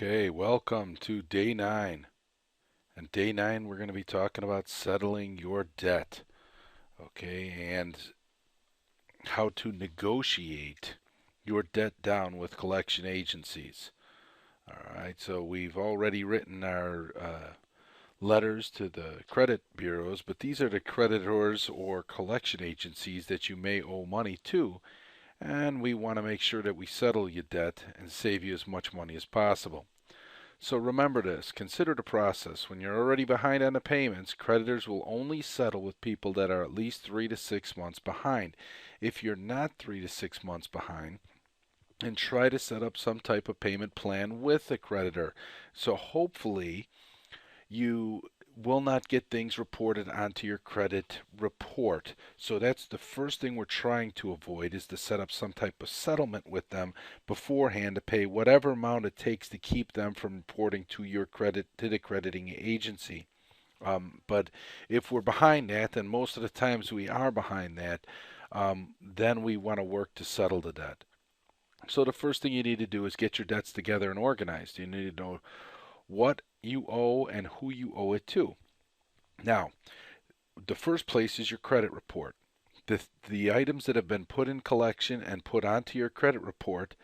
Okay, welcome to day 9. And day 9, we're going to be talking about settling your debt. Okay, and how to negotiate your debt down with collection agencies. All right, so we've already written our letters to the credit bureaus, but these are the creditors or collection agencies that you may owe money to. And we want to make sure that we settle your debt and save you as much money as possible. So remember this, consider the process. When you're already behind on the payments, creditors will only settle with people that are at least 3 to 6 months behind. If you're not 3 to 6 months behind, and try to set up some type of payment plan with the creditor. So hopefully you will not get things reported onto your credit report. So that's the first thing we're trying to avoid, is to set up some type of settlement with them beforehand to pay whatever amount it takes to keep them from reporting to your credit to the crediting agency. But if we're behind that, and most of the times we are behind that, then we want to work to settle the debt. So the first thing you need to do is get your debts together and organized. You need to know what you owe and who you owe it to. Now, the first place is your credit report. The items that have been put in collection and put onto your credit report,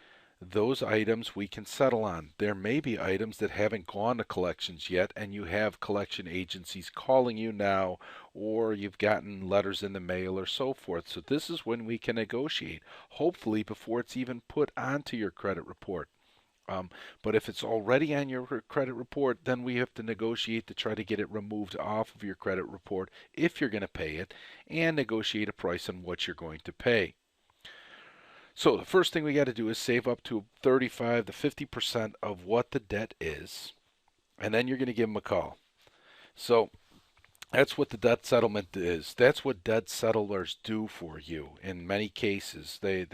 those items we can settle on. There may be items that haven't gone to collections yet, and you have collection agencies calling you now, or you've gotten letters in the mail or so forth. So this is when we can negotiate, hopefully before it's even put onto your credit report. But if it's already on your credit report, then we have to negotiate to try to get it removed off of your credit report if you're going to pay it, and negotiate a price on what you're going to pay. So the first thing we got to do is save up to 35 to 50% of what the debt is, and then you're going to give them a call. So that's what the debt settlement is. That's what debt settlers do for you in many cases. They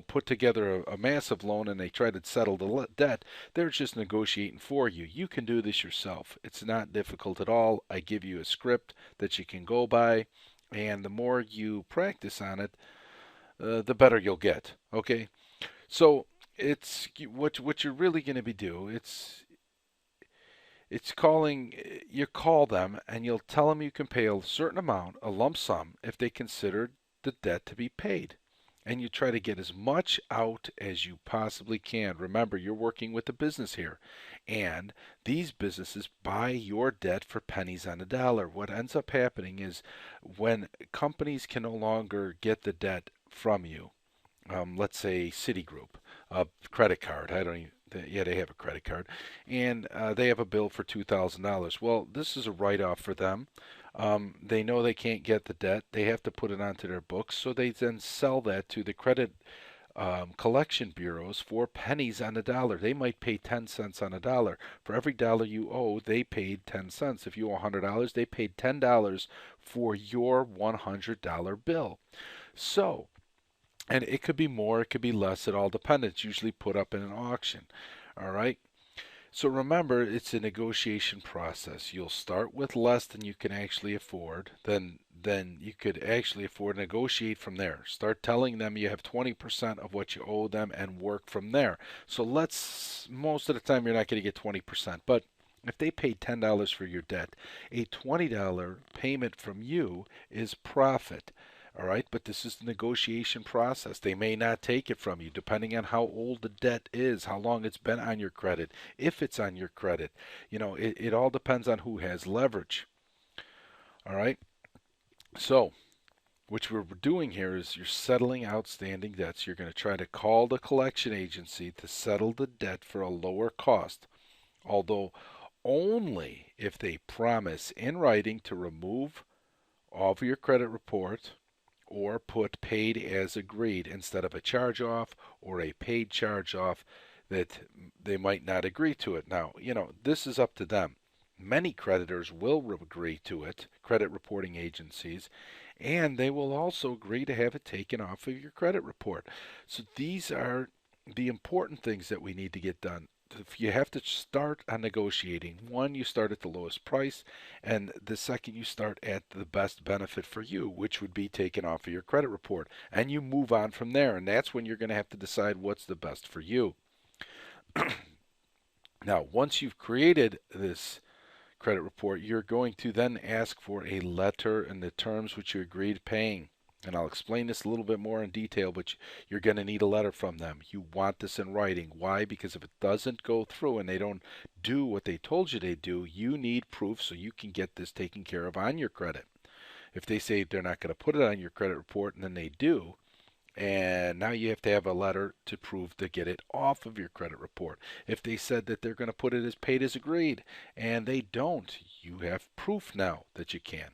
put together a massive loan and they try to settle the debt. They're just negotiating for you. You can do this yourself. It's not difficult at all. I give you a script that you can go by, and the more you practice on it, the better you'll get. Okay, so it's what you're really going to be do. It's calling, you call them and you'll tell them you can pay a certain amount, a lump sum, if they consider the debt to be paid. And you try to get as much out as you possibly can. Remember, you're working with a business here, and these businesses buy your debt for pennies on the dollar. What ends up happening is when companies can no longer get the debt from you, let's say Citigroup, a credit card. I don't even, yeah, they have a credit card, and they have a bill for $2,000. Well, this is a write-off for them. They know they can't get the debt; they have to put it onto their books, so they then sell that to the credit collection bureaus for pennies on the dollar. They might pay 10 cents on a dollar. For every dollar you owe, they paid 10 cents. If you owe $100, they paid $10 for your $100 bill. So and it could be more, it could be less, it all depends. It's usually put up in an auction. All right. So remember, it's a negotiation process. You'll start with less than you can actually afford. Then you could actually afford to negotiate from there. Start telling them you have 20% of what you owe them and work from there. So most of the time you're not going to get 20%, but if they paid $10 for your debt, a $20 payment from you is profit. All right, but this is the negotiation process. They may not take it from you, depending on how old the debt is, how long it's been on your credit, if it's on your credit. It all depends on who has leverage. All right, so what we're doing here is you're settling outstanding debts. You're going to try to call the collection agency to settle the debt for a lower cost, although only if they promise in writing to remove off your credit report or put paid as agreed instead of a charge off or a paid charge off, that they might not agree to it. Now, this is up to them. Many creditors will agree to it, credit reporting agencies, and they will also agree to have it taken off of your credit report. So these are the important things that we need to get done. If you have to start on negotiating, one, you start at the lowest price, and the second, you start at the best benefit for you, which would be taken off of your credit report, and you move on from there. And that's when you're going to have to decide what's the best for you. Now, once you've created this credit report, you're going to then ask for a letter and the terms which you agreed paying. And I'll explain this a little bit more in detail, but you're going to need a letter from them. You want this in writing. Why? Because if it doesn't go through and they don't do what they told you they do, you need proof so you can get this taken care of on your credit. If they say they're not going to put it on your credit report and then they do, and now you have to have a letter to prove to get it off of your credit report. If they said that they're going to put it as paid as agreed and they don't, you have proof now that you can.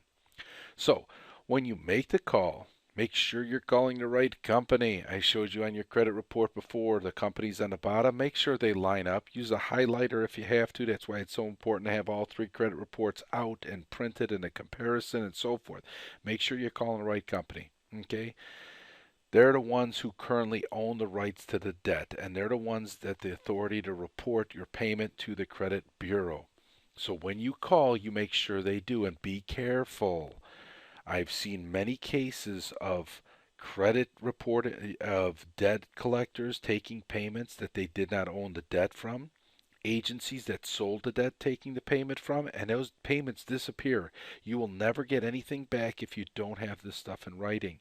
So when you make the call, make sure you're calling the right company. I showed you on your credit report before, the companies on the bottom, make sure they line up. Use a highlighter if you have to. That's why it's so important to have all three credit reports out and printed and a comparison and so forth. Make sure you're calling the right company. Okay? They're the ones who currently own the rights to the debt, and they're the ones that the authority to report your payment to the credit bureau. So when you call, you make sure they do, and be careful. I've seen many cases of credit report of debt collectors taking payments that they did not own the debt from, agencies that sold the debt taking the payment from, and those payments disappear. You will never get anything back if you don't have this stuff in writing.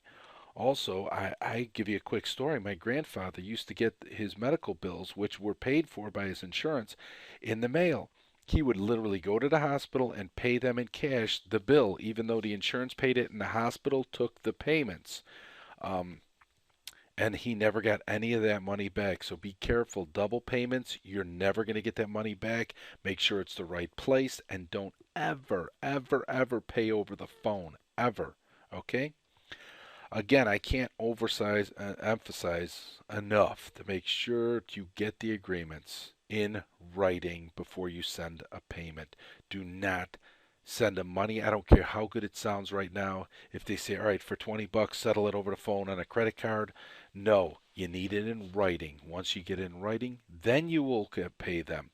Also, I give you a quick story. My grandfather used to get his medical bills, which were paid for by his insurance, in the mail. He would literally go to the hospital and pay them in cash the bill, even though the insurance paid it and the hospital took the payments. Um, and he never got any of that money back. So be careful. Double payments, you're never going to get that money back. Make sure it's the right place and don't ever, ever, ever pay over the phone. Ever. Okay? Again, I can't emphasize enough to make sure you get the agreements in writing before you send a payment. Do not send them money. I don't care how good it sounds right now. If they say, all right, for 20 bucks, settle it over the phone on a credit card. No, you need it in writing. Once you get it in writing, then you will pay them.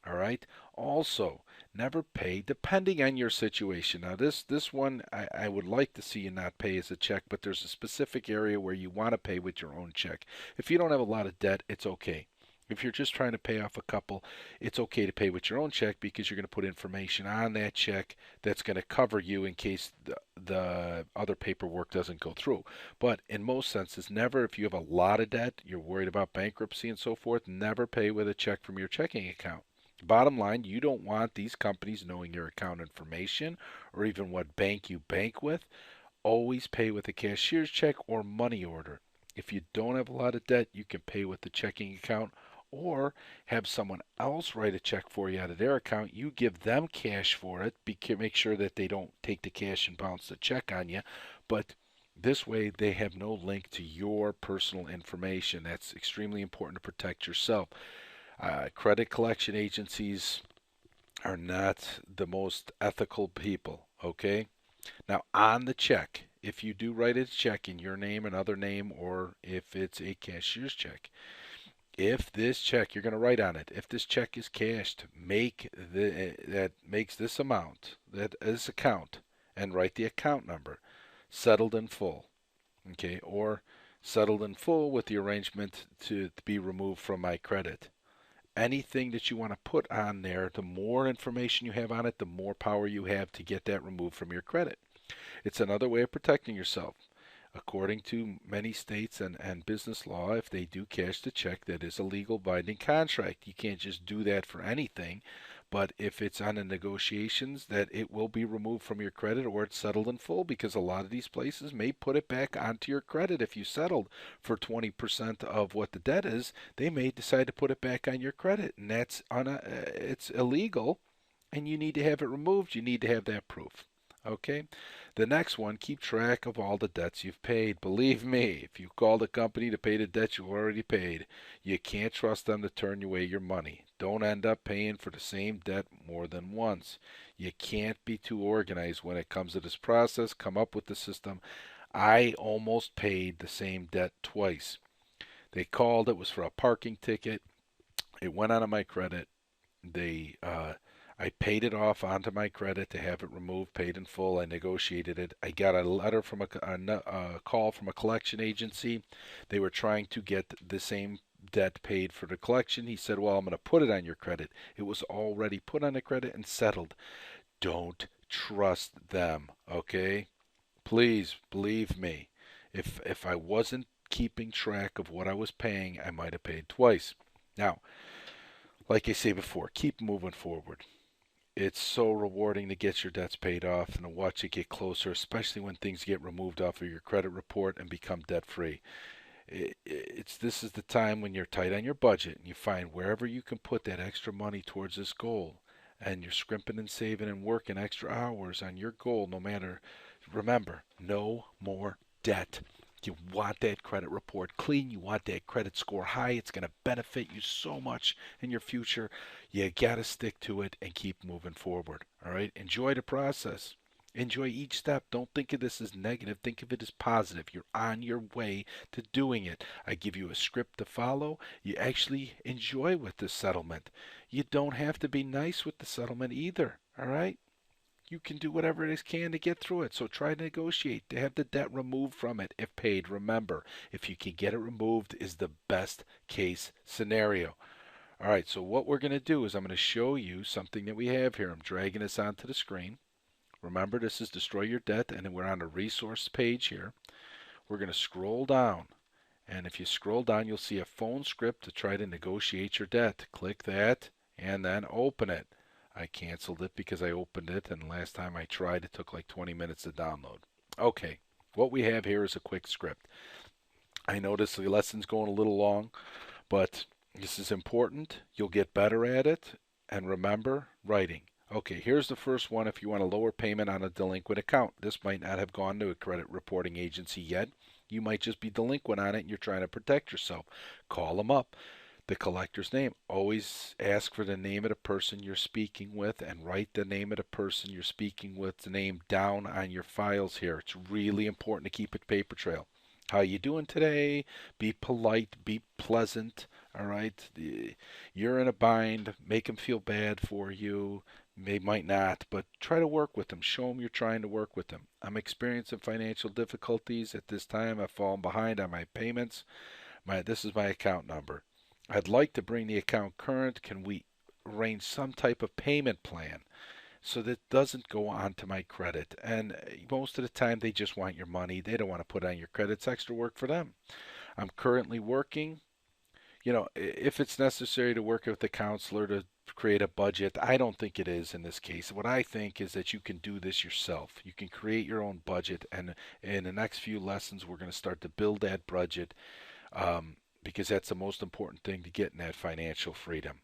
All right. Also, never pay depending on your situation. Now, this one I would like to see you not pay as a check, but there's a specific area where you want to pay with your own check. If you don't have a lot of debt, it's okay. If you're just trying to pay off a couple, it's okay to pay with your own check because you're going to put information on that check that's going to cover you in case the other paperwork doesn't go through. But in most senses, never, if you have a lot of debt, you're worried about bankruptcy and so forth, never pay with a check from your checking account. Bottom line, you don't want these companies knowing your account information or even what bank you bank with. Always pay with a cashier's check or money order. If you don't have a lot of debt, you can pay with the checking account or have someone else write a check for you out of their account. You give them cash for it. Make sure that they don't take the cash and bounce the check on you. But this way, they have no link to your personal information. That's extremely important to protect yourself. Credit collection agencies are not the most ethical people, okay? Now, on the check, if you do write a check in your name, another name, or if it's a cashier's check, if this check, you're going to write on it, if this check is cashed, that makes this amount, this account, and write the account number, settled in full, okay? Or settled in full with the arrangement to be removed from my credit. Anything that you want to put on there, the more information you have on it, the more power you have to get that removed from your credit. It's another way of protecting yourself. According to many states and business law, if they do cash the check, that is a legal binding contract. You can't just do that for anything. But if it's on the negotiations, that it will be removed from your credit or it's settled in full, because a lot of these places may put it back onto your credit. If you settled for 20% of what the debt is, they may decide to put it back on your credit, and it's illegal, and you need to have it removed. You need to have that proof. Okay? The next one, keep track of all the debts you've paid. Believe me, if you call the company to pay the debt you already paid, you can't trust them to turn away your money. Don't end up paying for the same debt more than once. You can't be too organized when it comes to this process. Come up with the system. I almost paid the same debt twice. They called, it was for a parking ticket. It went onto my credit. I paid it off onto my credit to have it removed, paid in full. I negotiated it. I got a letter from a call from a collection agency. They were trying to get the same debt paid for the collection. He said, well, I'm going to put it on your credit. It was already put on the credit and settled. Don't trust them, okay? Please believe me. If I wasn't keeping track of what I was paying, I might have paid twice. Now, like I say before, keep moving forward. It's so rewarding to get your debts paid off and to watch it get closer, especially when things get removed off of your credit report and become debt free. This is the time when you're tight on your budget and you find wherever you can put that extra money towards this goal, and you're scrimping and saving and working extra hours on your goal. No matter, remember, no more debt. You want that credit report clean. You want that credit score high. It's going to benefit you so much in your future. You got to stick to it and keep moving forward. All right? Enjoy the process. Enjoy each step. Don't think of this as negative. Think of it as positive. You're on your way to doing it. I give you a script to follow. You actually enjoy with the settlement. You don't have to be nice with the settlement either. All right? You can do whatever it is can to get through it. So try to negotiate to have the debt removed from it if paid. Remember, if you can get it removed is the best case scenario. All right, so what we're going to do is I'm going to show you something that we have here. I'm dragging this onto the screen. Remember, this is Destroy Your Debt, and then we're on the resource page here. We're going to scroll down, and if you scroll down, you'll see a phone script to try to negotiate your debt. Click that, and then open it. I canceled it because I opened it, and last time I tried, it took like 20 minutes to download. Okay, what we have here is a quick script. I notice the lesson's going a little long, but this is important. You'll get better at it, and remember, writing. Okay, here's the first one. If you want a lower payment on a delinquent account, this might not have gone to a credit reporting agency yet. You might just be delinquent on it and you're trying to protect yourself. Call them up. The collector's name. Always ask for the name of the person you're speaking with and write the name of the person you're speaking with, the name down on your files here. It's really important to keep a paper trail. How you doing today? Be polite, be pleasant, all right? You're in a bind, make them feel bad for you. They might not, but try to work with them. Show them you're trying to work with them. I'm experiencing financial difficulties at this time. I've fallen behind on my payments. This is my account number. I'd like to bring the account current. Can we arrange some type of payment plan so that it doesn't go on to my credit? And most of the time they just want your money. They don't want to put on your credit. It's extra work for them. I'm currently working. If it's necessary to work with the counselor to create a budget, I don't think it is in this case. What I think is that you can do this yourself. You can create your own budget, and in the next few lessons, we're going to start to build that budget, because that's the most important thing to getting that financial freedom.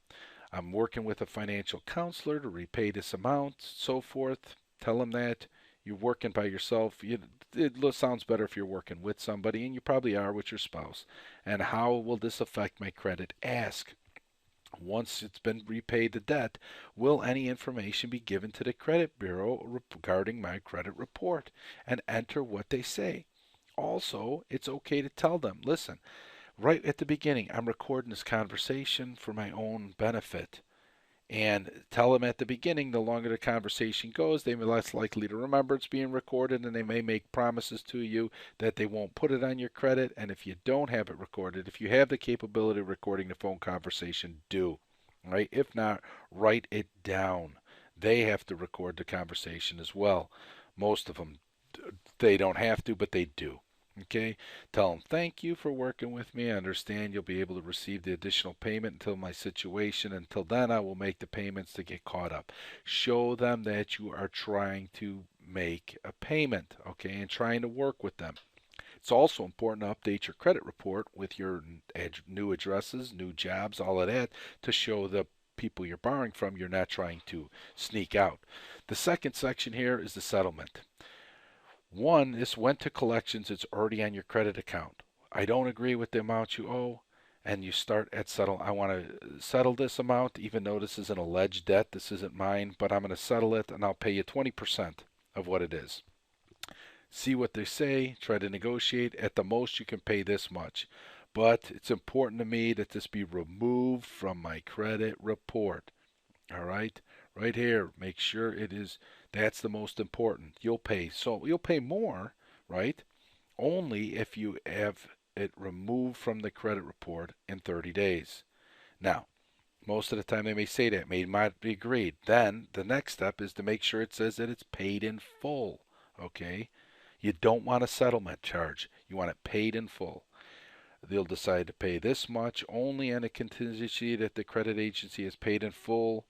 I'm working with a financial counselor to repay this amount, so forth. Tell them that you're working by yourself. It sounds better if you're working with somebody, and you probably are with your spouse. And how will this affect my credit? Ask. Once it's been repaid the debt, will any information be given to the credit bureau regarding my credit report? And enter what they say. Also, it's okay to tell them, listen, right at the beginning, I'm recording this conversation for my own benefit. And tell them at the beginning, the longer the conversation goes, they may be less likely to remember it's being recorded, and they may make promises to you that they won't put it on your credit. And if you don't have it recorded, if you have the capability of recording the phone conversation, do. Right? If not, write it down. They have to record the conversation as well. Most of them, they don't have to, but they do. Okay, tell them thank you for working with me. I understand you'll be able to receive the additional payment until my situation. Until then, I will make the payments to get caught up. Show them that you are trying to make a payment, okay, and trying to work with them. It's also important to update your credit report with your new addresses, new jobs, all of that, to show the people you're borrowing from you're not trying to sneak out. The second section here is the settlement. One, this went to collections. It's already on your credit account. I don't agree with the amount you owe, and you start at settle. I want to settle this amount, even though this is an alleged debt. This isn't mine, but I'm going to settle it, and I'll pay you 20% of what it is. See what they say. Try to negotiate. At the most, you can pay this much. But it's important to me that this be removed from my credit report. All right? Right here, make sure it is. That's the most important. You'll pay more, right? Only if you have it removed from the credit report in 30 days. Now, most of the time they may say that, may not be agreed. Then the next step is to make sure it says that it's paid in full. Okay? You don't want a settlement charge. You want it paid in full. They'll decide to pay this much only on a contingency that the credit agency has paid in full.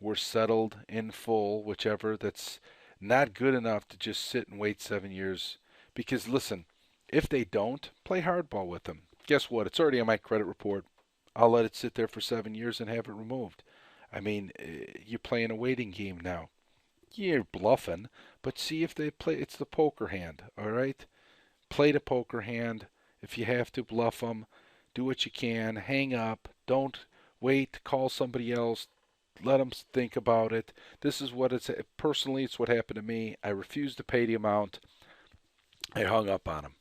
We're settled in full, whichever. That's not good enough to just sit and wait 7 years. Because listen, if they don't, play hardball with them. Guess what? It's already on my credit report. I'll let it sit there for 7 years and have it removed. I mean, you're playing a waiting game now. You're bluffing, but see if they play. It's the poker hand, all right? Play the poker hand. If you have to, bluff them. Do what you can. Hang up. Don't wait. Call somebody else. Let them think about it. This is what it's. Personally, it's what happened to me. I refused to pay the amount. I hung up on them.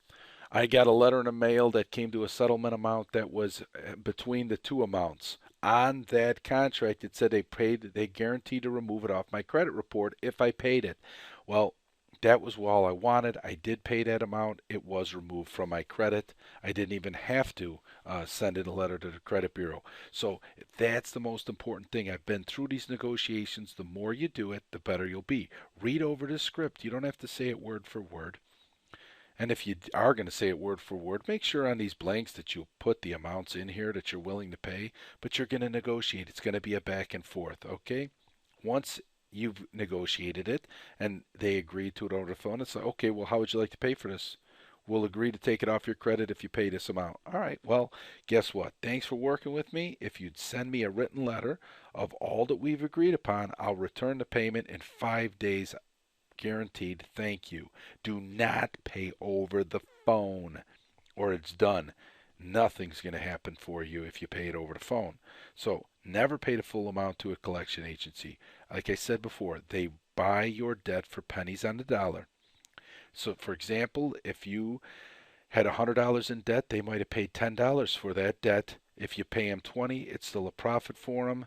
I got a letter in the mail that came to a settlement amount that was between the two amounts. On that contract, it said they guaranteed to remove it off my credit report if I paid it. Well, that was all I wanted. I did pay that amount. It was removed from my credit. I didn't even have to send in a letter to the credit bureau. So that's the most important thing. I've been through these negotiations. The more you do it, the better you'll be. Read over the script. You don't have to say it word for word. And if you are going to say it word for word, make sure on these blanks that you put the amounts in here that you're willing to pay, but you're going to negotiate. It's going to be a back and forth, okay? Once you've negotiated it and they agree to it over the phone, it's like, okay, well, how would you like to pay for this? We'll agree to take it off your credit if you pay this amount. All right, well, guess what? Thanks for working with me. If you'd send me a written letter of all that we've agreed upon, I'll return the payment in 5 days. Guaranteed. Thank you. Do not pay over the phone or it's done. Nothing's going to happen for you if you pay it over the phone. So never pay the full amount to a collection agency. Like I said before, they buy your debt for pennies on the dollar. So for example, if you had $100 in debt, they might have paid $10 for that debt. If you pay them 20, it's still a profit for them.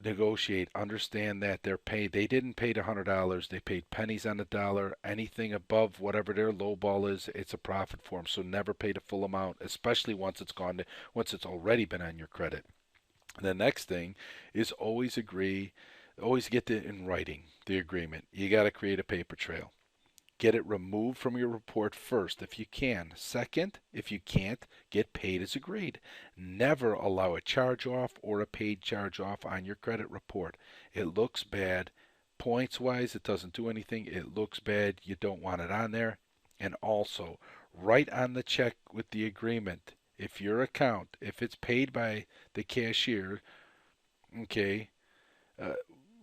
Negotiate, understand that they didn't pay the $100, they paid pennies on the dollar. Anything above whatever their low ball is, it's a profit for them. So never pay the full amount, especially once it's already been on your credit. And the next thing is always get it in writing, the agreement. You got to create a paper trail. Get it removed from your report first if you can. Second, if you can't, get paid as agreed. Never allow a charge off or a paid charge off on your credit report. It looks bad. Points wise, it doesn't do anything. It looks bad. You don't want it on there. And also, write on the check with the agreement. If it's paid by the cashier, okay,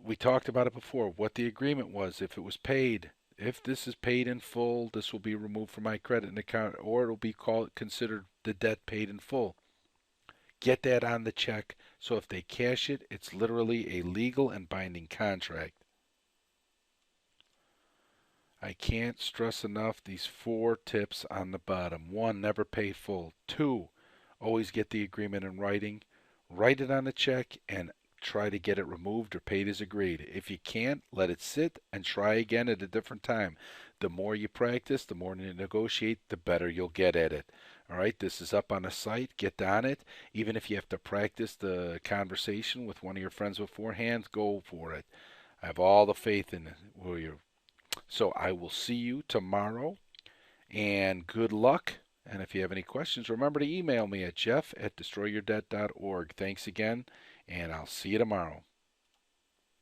we talked about it before, what the agreement was. If it was paid, if this is paid in full, this will be removed from my credit account, or it'll be considered the debt paid in full. Get that on the check, so if they cash it, it's literally a legal and binding contract. I can't stress enough these 4 tips on the bottom. 1, never pay full. 2, always get the agreement in writing. Write it on the check and try to get it removed or paid as agreed. If you can't, let it sit and try again at a different time. The more you practice, the more you negotiate, the better you'll get at it. All right, this is up on the site. Get on it. Even if you have to practice the conversation with one of your friends beforehand, go for it. I have all the faith in you. So I will see you tomorrow, and good luck. And if you have any questions, remember to email me at jeff@destroyyourdebt.org. Thanks again, and I'll see you tomorrow.